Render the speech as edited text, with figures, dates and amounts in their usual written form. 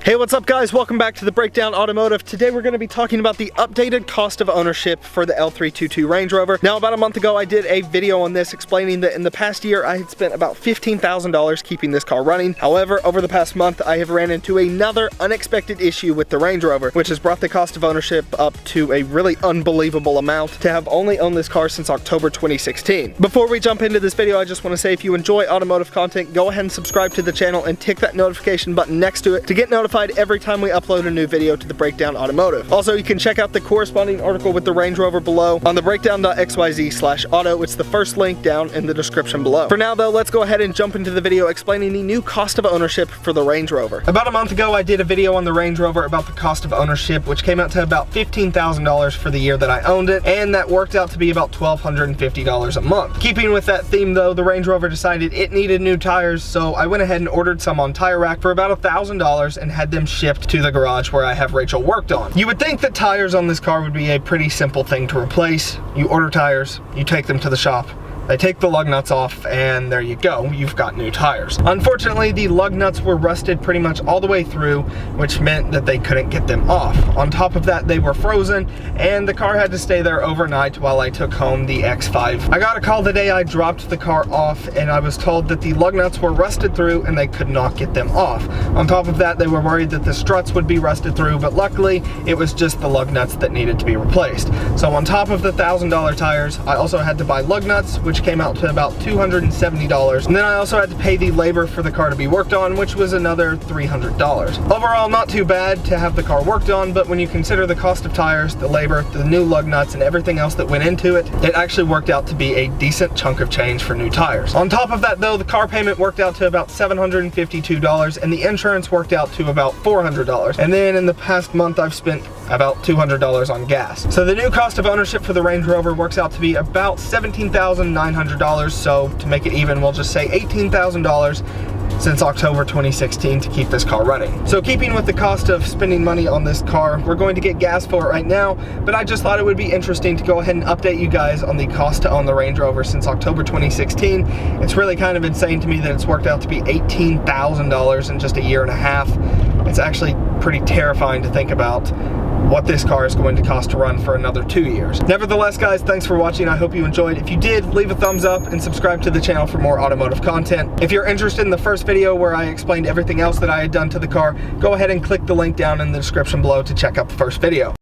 Hey, what's up guys? Welcome back to the Breakdown Automotive. Today we're going to be talking about the updated cost of ownership for the L322 Range Rover. Now, about a month ago I did a video on this explaining that in the past year I had spent about $15,000 keeping this car running. However, over the past month I have ran into another unexpected issue with the Range Rover, which has brought the cost of ownership up to a really unbelievable amount to have only owned this car since October 2016. Before we jump into this video, I just want to say if you enjoy automotive content, go ahead and subscribe to the channel and tick that notification button next to it to get notified every time we upload a new video to the Breakdown Automotive. Also, you can check out the corresponding article with the Range Rover below on the breakdown.xyz/auto. It's the first link down in the description below. For now though, let's go ahead and jump into the video explaining the new cost of ownership for the Range Rover. About a month ago I did a video on the Range Rover about the cost of ownership, which came out to about $15,000 for the year that I owned it, and that worked out to be about $1,250 a month. Keeping with that theme though, the Range Rover decided it needed new tires, so I went ahead and ordered some on Tire Rack for about $1,000 and had them shipped to the garage where I have Rachel worked on. You would think that tires on this car would be a pretty simple thing to replace. You order tires, you take them to the shop, they take the lug nuts off, and there you go, you've got new tires. Unfortunately, the lug nuts were rusted pretty much all the way through, which meant that they couldn't get them off. On top of that, they were frozen, and the car had to stay there overnight while I took home the X5. I got a call the day I dropped the car off, and I was told that the lug nuts were rusted through and they could not get them off. On top of that, they were worried that the struts would be rusted through, but luckily, it was just the lug nuts that needed to be replaced. So on top of the $1,000 tires, I also had to buy lug nuts, which came out to about $270, and then I also had to pay the labor for the car to be worked on, which was another $300. Overall, not too bad to have the car worked on, but when you consider the cost of tires, the labor, the new lug nuts, and everything else that went into it, it actually worked out to be a decent chunk of change for new tires. On top of that though, the car payment worked out to about $752, and the insurance worked out to about $400. And then in the past month, I've spent about $200 on gas. So the new cost of ownership for the Range Rover works out to be about $17,900. So to make it even, we'll just say $18,000 since October 2016 to keep this car running. So keeping with the cost of spending money on this car, we're going to get gas for it right now, but I just thought it would be interesting to go ahead and update you guys on the cost to own the Range Rover since October 2016. It's really kind of insane to me that it's worked out to be $18,000 in just a year and a half. It's actually pretty terrifying to think about what this car is going to cost to run for another 2 years. Nevertheless guys, thanks for watching. I hope you enjoyed. If you did, leave a thumbs up and subscribe to the channel for more automotive content. If you're interested in the first video where I explained everything else that I had done to the car, go ahead and click the link down in the description below to check out the first video.